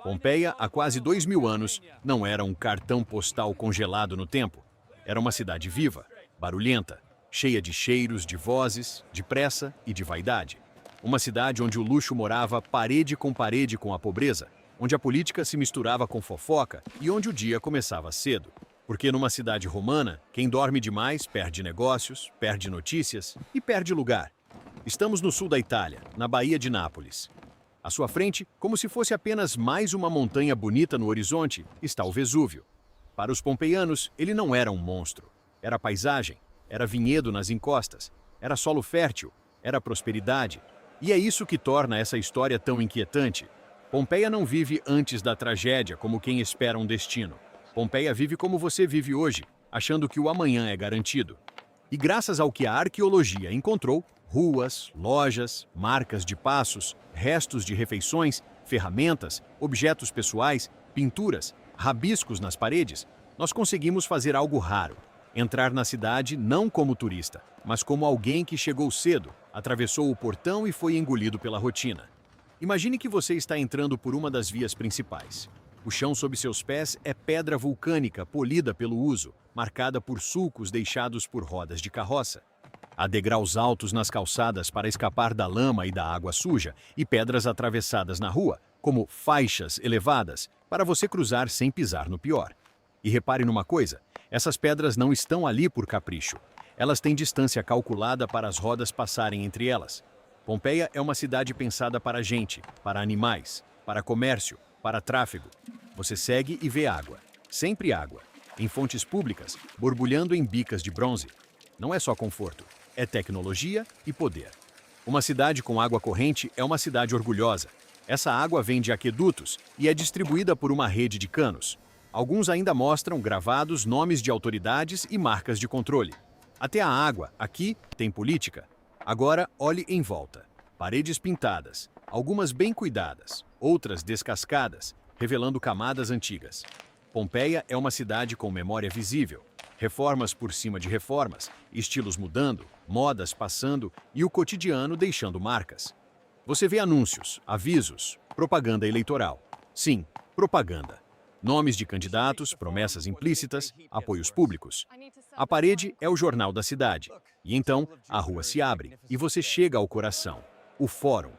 Pompeia, há quase 2000 anos, não era um cartão postal congelado no tempo. Era uma cidade viva, barulhenta, cheia de cheiros, de vozes, de pressa e de vaidade. Uma cidade onde o luxo morava parede com a pobreza, onde a política se misturava com fofoca e onde o dia começava cedo. Porque numa cidade romana, quem dorme demais perde negócios, perde notícias e perde lugar. Estamos no sul da Itália, na Baía de Nápoles. À sua frente, como se fosse apenas mais uma montanha bonita no horizonte, está o Vesúvio. Para os pompeianos, ele não era um monstro. Era paisagem, era vinhedo nas encostas, era solo fértil, era prosperidade. E é isso que torna essa história tão inquietante. Pompeia não vive antes da tragédia como quem espera um destino. Pompeia vive como você vive hoje, achando que o amanhã é garantido. E graças ao que a arqueologia encontrou, ruas, lojas, marcas de passos, restos de refeições, ferramentas, objetos pessoais, pinturas, rabiscos nas paredes, nós conseguimos fazer algo raro. Entrar na cidade não como turista, mas como alguém que chegou cedo, atravessou o portão e foi engolido pela rotina. Imagine que você está entrando por uma das vias principais. O chão sob seus pés é pedra vulcânica polida pelo uso, marcada por sulcos deixados por rodas de carroça. Há degraus altos nas calçadas para escapar da lama e da água suja e pedras atravessadas na rua, como faixas elevadas, para você cruzar sem pisar no pior. E repare numa coisa, essas pedras não estão ali por capricho. Elas têm distância calculada para as rodas passarem entre elas. Pompeia é uma cidade pensada para gente, para animais, para comércio, para tráfego. Você segue e vê água. Sempre água. Em fontes públicas, borbulhando em bicas de bronze. Não é só conforto, é tecnologia e poder. Uma cidade com água corrente é uma cidade orgulhosa. Essa água vem de aquedutos e é distribuída por uma rede de canos. Alguns ainda mostram gravados nomes de autoridades e marcas de controle. Até a água, aqui, tem política. Agora, olhe em volta. Paredes pintadas, algumas bem cuidadas, outras descascadas, revelando camadas antigas. Pompeia é uma cidade com memória visível. Reformas por cima de reformas, estilos mudando, modas passando e o cotidiano deixando marcas. Você vê anúncios, avisos, propaganda eleitoral. Sim, propaganda. Nomes de candidatos, promessas implícitas, apoios públicos. A parede é o jornal da cidade. E então, a rua se abre e você chega ao coração. O Fórum.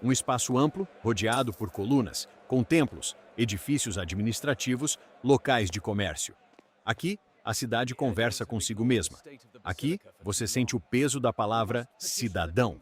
Um espaço amplo, rodeado por colunas, com templos, edifícios administrativos, locais de comércio. Aqui, a cidade conversa consigo mesma. Aqui, você sente o peso da palavra cidadão.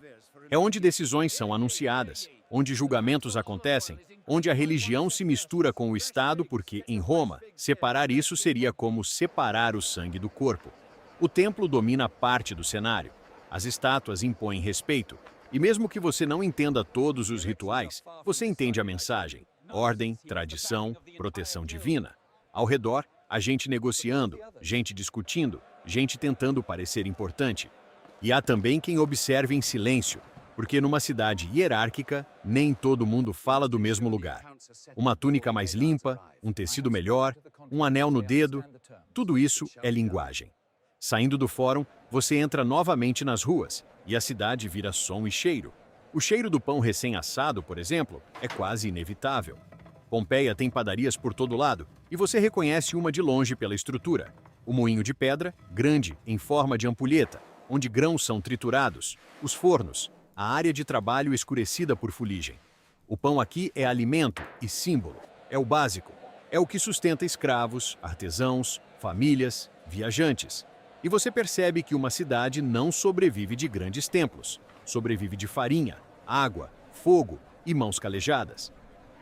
É onde decisões são anunciadas, onde julgamentos acontecem, onde a religião se mistura com o Estado, porque, em Roma, separar isso seria como separar o sangue do corpo. O templo domina parte do cenário. As estátuas impõem respeito. E mesmo que você não entenda todos os rituais, você entende a mensagem. Ordem, tradição, proteção divina. Ao redor, há gente negociando, gente discutindo, gente tentando parecer importante. E há também quem observe em silêncio, porque numa cidade hierárquica, nem todo mundo fala do mesmo lugar. Uma túnica mais limpa, um tecido melhor, um anel no dedo, tudo isso é linguagem. Saindo do fórum, você entra novamente nas ruas, e a cidade vira som e cheiro. O cheiro do pão recém-assado, por exemplo, é quase inevitável. Pompeia tem padarias por todo lado, e você reconhece uma de longe pela estrutura. O moinho de pedra, grande, em forma de ampulheta, onde grãos são triturados, os fornos, a área de trabalho escurecida por fuligem. O pão aqui é alimento e símbolo, é o básico, é o que sustenta escravos, artesãos, famílias, viajantes. E você percebe que uma cidade não sobrevive de grandes templos, sobrevive de farinha, água, fogo e mãos calejadas.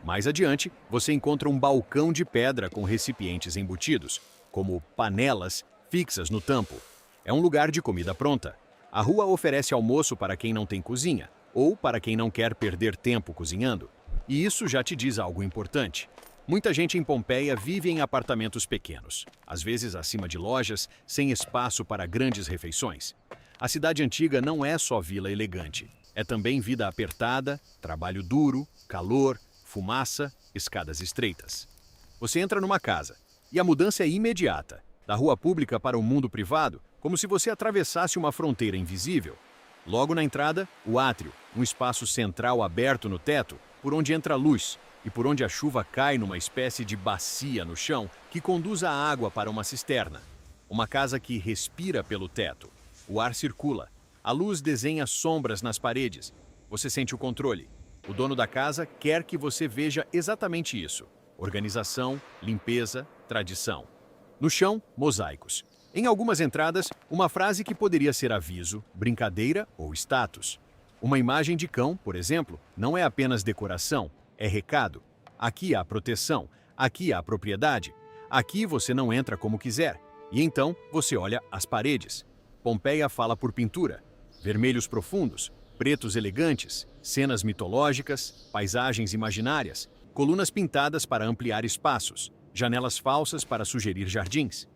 Mais adiante, você encontra um balcão de pedra com recipientes embutidos, como panelas fixas no tampo. É um lugar de comida pronta. A rua oferece almoço para quem não tem cozinha, ou para quem não quer perder tempo cozinhando. E isso já te diz algo importante. Muita gente em Pompeia vive em apartamentos pequenos, às vezes acima de lojas, sem espaço para grandes refeições. A cidade antiga não é só vila elegante. É também vida apertada, trabalho duro, calor, fumaça, escadas estreitas. Você entra numa casa, e a mudança é imediata, da rua pública para o mundo privado, como se você atravessasse uma fronteira invisível. Logo na entrada, o átrio, um espaço central aberto no teto, por onde entra a luz, e por onde a chuva cai numa espécie de bacia no chão que conduz a água para uma cisterna. Uma casa que respira pelo teto. O ar circula. A luz desenha sombras nas paredes. Você sente o controle. O dono da casa quer que você veja exatamente isso. Organização, limpeza, tradição. No chão, mosaicos. Em algumas entradas, uma frase que poderia ser aviso, brincadeira ou status. Uma imagem de cão, por exemplo, não é apenas decoração, é recado. Aqui há proteção, aqui há propriedade. Aqui você não entra como quiser. E então você olha as paredes. Pompeia fala por pintura. Vermelhos profundos, pretos elegantes, cenas mitológicas, paisagens imaginárias, colunas pintadas para ampliar espaços, janelas falsas para sugerir jardins.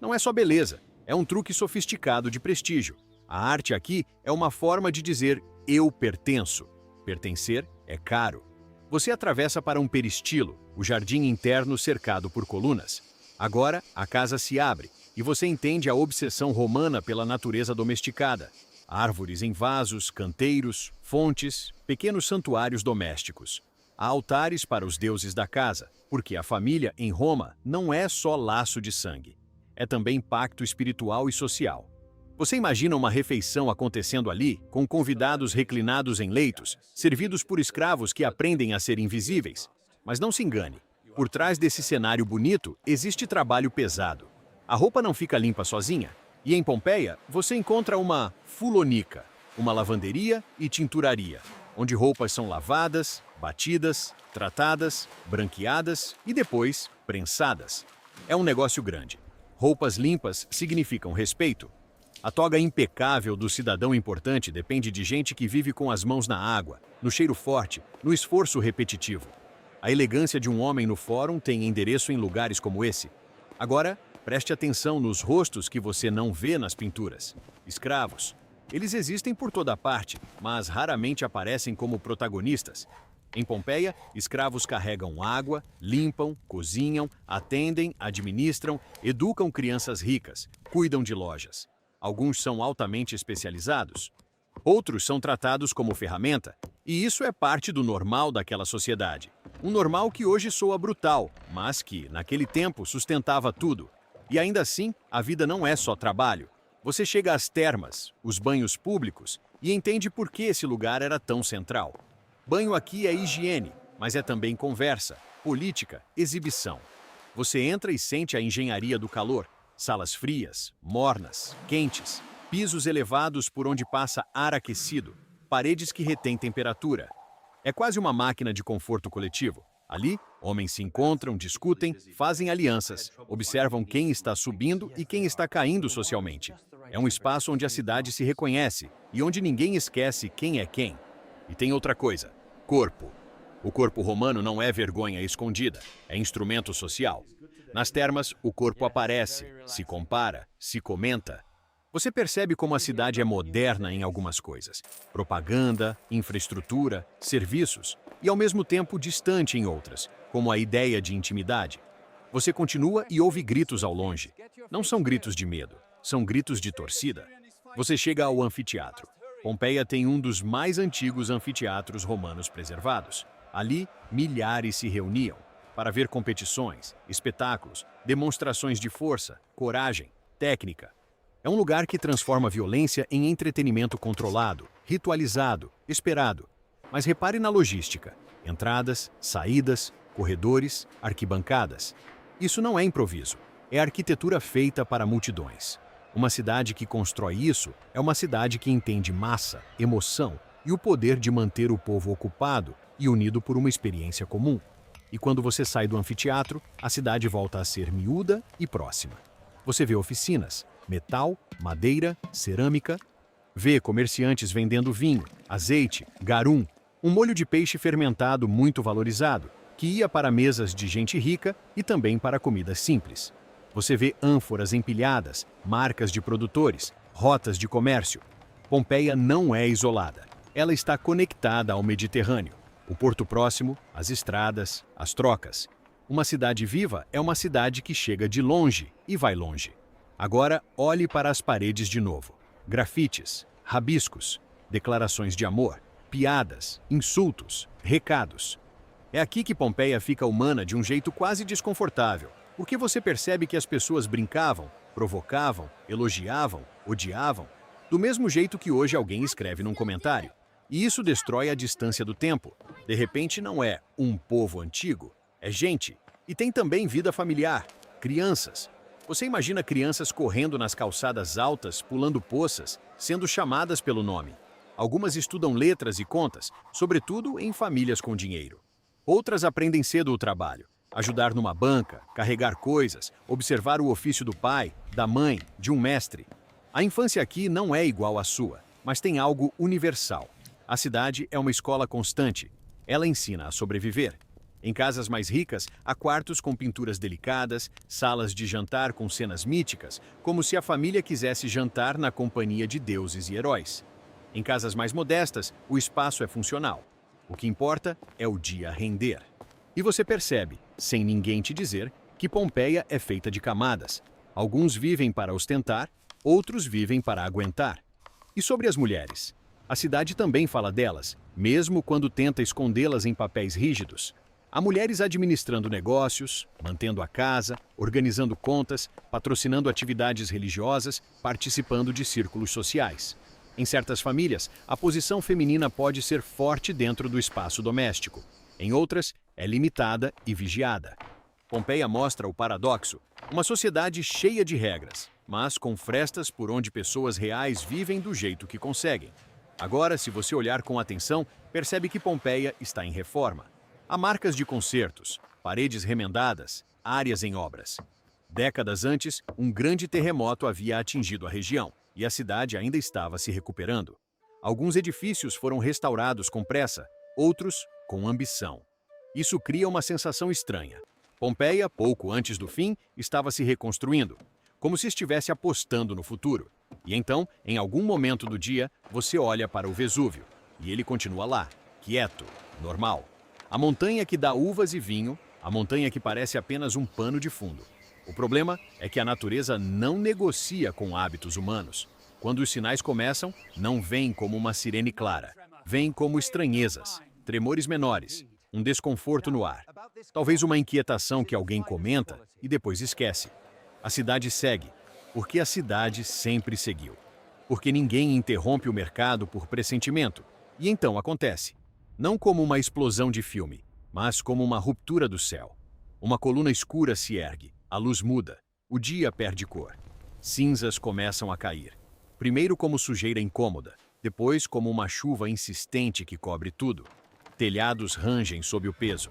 Não é só beleza, é um truque sofisticado de prestígio. A arte aqui é uma forma de dizer eu pertenço. Pertencer é caro. Você atravessa para um peristilo, o jardim interno cercado por colunas. Agora, a casa se abre e você entende a obsessão romana pela natureza domesticada. Árvores em vasos, canteiros, fontes, pequenos santuários domésticos. Há altares para os deuses da casa, porque a família em Roma não é só laço de sangue. É também pacto espiritual e social. Você imagina uma refeição acontecendo ali, com convidados reclinados em leitos, servidos por escravos que aprendem a ser invisíveis. Mas não se engane, por trás desse cenário bonito existe trabalho pesado. A roupa não fica limpa sozinha. E em Pompeia, você encontra uma fulonica, uma lavanderia e tinturaria, onde roupas são lavadas, batidas, tratadas, branqueadas e depois prensadas. É um negócio grande. Roupas limpas significam respeito. A toga impecável do cidadão importante depende de gente que vive com as mãos na água, no cheiro forte, no esforço repetitivo. A elegância de um homem no fórum tem endereço em lugares como esse. Agora, preste atenção nos rostos que você não vê nas pinturas. Escravos. Eles existem por toda parte, mas raramente aparecem como protagonistas. Em Pompeia, escravos carregam água, limpam, cozinham, atendem, administram, educam crianças ricas, cuidam de lojas. Alguns são altamente especializados. Outros são tratados como ferramenta, e isso é parte do normal daquela sociedade. Um normal que hoje soa brutal, mas que, naquele tempo, sustentava tudo. E ainda assim, a vida não é só trabalho. Você chega às termas, os banhos públicos, e entende por que esse lugar era tão central. Banho aqui é higiene, mas é também conversa, política, exibição. Você entra e sente a engenharia do calor. Salas frias, mornas, quentes, pisos elevados por onde passa ar aquecido, paredes que retêm temperatura. É quase uma máquina de conforto coletivo. Ali, homens se encontram, discutem, fazem alianças, observam quem está subindo e quem está caindo socialmente. É um espaço onde a cidade se reconhece e onde ninguém esquece quem é quem. E tem outra coisa: corpo. O corpo romano não é vergonha escondida, é instrumento social. Nas termas, o corpo aparece, se compara, se comenta. Você percebe como a cidade é moderna em algumas coisas. Propaganda, infraestrutura, serviços, e ao mesmo tempo distante em outras, como a ideia de intimidade. Você continua e ouve gritos ao longe. Não são gritos de medo, são gritos de torcida. Você chega ao anfiteatro. Pompeia tem um dos mais antigos anfiteatros romanos preservados. Ali, milhares se reuniam para ver competições, espetáculos, demonstrações de força, coragem, técnica. É um lugar que transforma a violência em entretenimento controlado, ritualizado, esperado. Mas repare na logística: entradas, saídas, corredores, arquibancadas. Isso não é improviso, é arquitetura feita para multidões. Uma cidade que constrói isso é uma cidade que entende massa, emoção e o poder de manter o povo ocupado e unido por uma experiência comum. E quando você sai do anfiteatro, a cidade volta a ser miúda e próxima. Você vê oficinas, metal, madeira, cerâmica. Vê comerciantes vendendo vinho, azeite, garum, um molho de peixe fermentado muito valorizado, que ia para mesas de gente rica e também para comidas simples. Você vê ânforas empilhadas, marcas de produtores, rotas de comércio. Pompeia não é isolada. Ela está conectada ao Mediterrâneo. O porto próximo, as estradas, as trocas. Uma cidade viva é uma cidade que chega de longe e vai longe. Agora, olhe para as paredes de novo. Grafites, rabiscos, declarações de amor, piadas, insultos, recados. É aqui que Pompeia fica humana de um jeito quase desconfortável, porque você percebe que as pessoas brincavam, provocavam, elogiavam, odiavam, do mesmo jeito que hoje alguém escreve num comentário. E isso destrói a distância do tempo. De repente não é um povo antigo, é gente. E tem também vida familiar, crianças. Você imagina crianças correndo nas calçadas altas, pulando poças, sendo chamadas pelo nome. Algumas estudam letras e contas, sobretudo em famílias com dinheiro. Outras aprendem cedo o trabalho, ajudar numa banca, carregar coisas, observar o ofício do pai, da mãe, de um mestre. A infância aqui não é igual à sua, mas tem algo universal. A cidade é uma escola constante. Ela ensina a sobreviver. Em casas mais ricas, há quartos com pinturas delicadas, salas de jantar com cenas míticas, como se a família quisesse jantar na companhia de deuses e heróis. Em casas mais modestas, o espaço é funcional. O que importa é o dia render. E você percebe, sem ninguém te dizer, que Pompeia é feita de camadas. Alguns vivem para ostentar, outros vivem para aguentar. E sobre as mulheres? A cidade também fala delas, mesmo quando tenta escondê-las em papéis rígidos. Há mulheres administrando negócios, mantendo a casa, organizando contas, patrocinando atividades religiosas, participando de círculos sociais. Em certas famílias, a posição feminina pode ser forte dentro do espaço doméstico. Em outras, é limitada e vigiada. Pompeia mostra o paradoxo, uma sociedade cheia de regras, mas com frestas por onde pessoas reais vivem do jeito que conseguem. Agora, se você olhar com atenção, percebe que Pompeia está em reforma. Há marcas de concertos, paredes remendadas, áreas em obras. Décadas antes, um grande terremoto havia atingido a região, e a cidade ainda estava se recuperando. Alguns edifícios foram restaurados com pressa, outros com ambição. Isso cria uma sensação estranha. Pompeia, pouco antes do fim, estava se reconstruindo, como se estivesse apostando no futuro. E então, em algum momento do dia, você olha para o Vesúvio, e ele continua lá, quieto, normal. A montanha que dá uvas e vinho, a montanha que parece apenas um pano de fundo. O problema é que a natureza não negocia com hábitos humanos. Quando os sinais começam, não vêm como uma sirene clara. Vêm como estranhezas, tremores menores, um desconforto no ar. Talvez uma inquietação que alguém comenta e depois esquece. A cidade segue, porque a cidade sempre seguiu. Porque ninguém interrompe o mercado por pressentimento. E então acontece. Não como uma explosão de filme, mas como uma ruptura do céu. Uma coluna escura se ergue, a luz muda, o dia perde cor. Cinzas começam a cair. Primeiro como sujeira incômoda, depois como uma chuva insistente que cobre tudo. Telhados rangem sob o peso.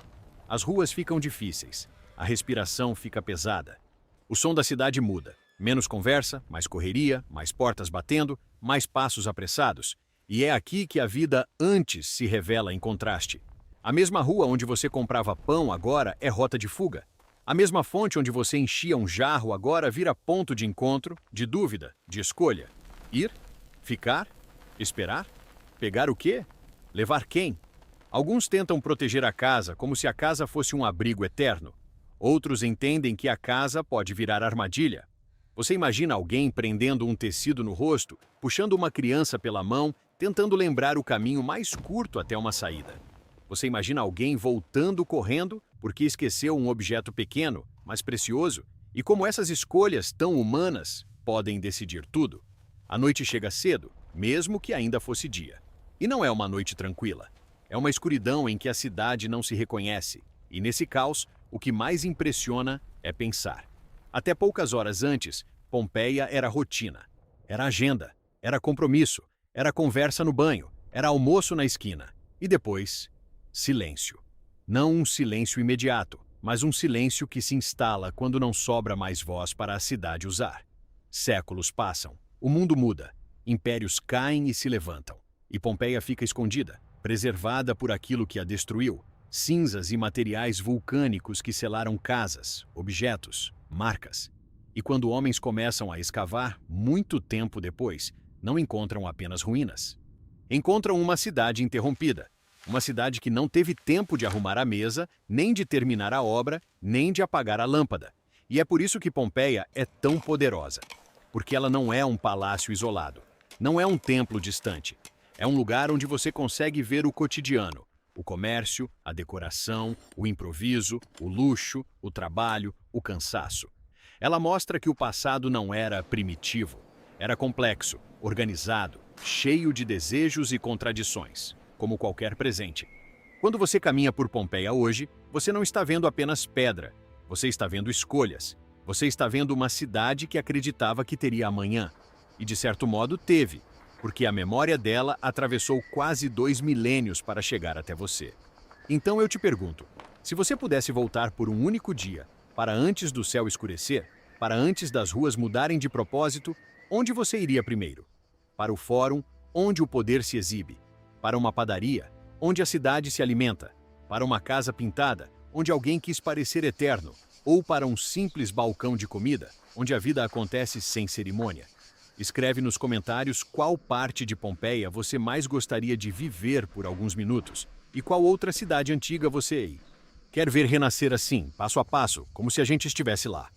As ruas ficam difíceis, a respiração fica pesada. O som da cidade muda. Menos conversa, mais correria, mais portas batendo, mais passos apressados. E é aqui que a vida antes se revela em contraste. A mesma rua onde você comprava pão agora é rota de fuga. A mesma fonte onde você enchia um jarro agora vira ponto de encontro, de dúvida, de escolha. Ir? Ficar? Esperar? Pegar o quê? Levar quem? Alguns tentam proteger a casa como se a casa fosse um abrigo eterno. Outros entendem que a casa pode virar armadilha. Você imagina alguém prendendo um tecido no rosto, puxando uma criança pela mão, tentando lembrar o caminho mais curto até uma saída. Você imagina alguém voltando correndo porque esqueceu um objeto pequeno, mas precioso, e como essas escolhas tão humanas podem decidir tudo. A noite chega cedo, mesmo que ainda fosse dia. E não é uma noite tranquila. É uma escuridão em que a cidade não se reconhece, e nesse caos, o que mais impressiona é pensar. Até poucas horas antes, Pompeia era rotina, era agenda, era compromisso, era conversa no banho, era almoço na esquina. E depois, silêncio. Não um silêncio imediato, mas um silêncio que se instala quando não sobra mais voz para a cidade usar. Séculos passam, o mundo muda, impérios caem e se levantam. E Pompeia fica escondida, preservada por aquilo que a destruiu. Cinzas e materiais vulcânicos que selaram casas, objetos, marcas. E quando homens começam a escavar, muito tempo depois, não encontram apenas ruínas. Encontram uma cidade interrompida. Uma cidade que não teve tempo de arrumar a mesa, nem de terminar a obra, nem de apagar a lâmpada. E é por isso que Pompeia é tão poderosa. Porque ela não é um palácio isolado. Não é um templo distante. É um lugar onde você consegue ver o cotidiano. O comércio, a decoração, o improviso, o luxo, o trabalho, o cansaço. Ela mostra que o passado não era primitivo. Era complexo, organizado, cheio de desejos e contradições, como qualquer presente. Quando você caminha por Pompeia hoje, você não está vendo apenas pedra. Você está vendo escolhas. Você está vendo uma cidade que acreditava que teria amanhã. E, de certo modo, teve, porque a memória dela atravessou quase 2 milênios para chegar até você. Então eu te pergunto, se você pudesse voltar por um único dia, para antes do céu escurecer, para antes das ruas mudarem de propósito, onde você iria primeiro? Para o fórum, onde o poder se exibe. Para uma padaria, onde a cidade se alimenta. Para uma casa pintada, onde alguém quis parecer eterno. Ou para um simples balcão de comida, onde a vida acontece sem cerimônia. Escreve nos comentários qual parte de Pompeia você mais gostaria de viver por alguns minutos e qual outra cidade antiga você quer ver renascer assim, passo a passo, como se a gente estivesse lá.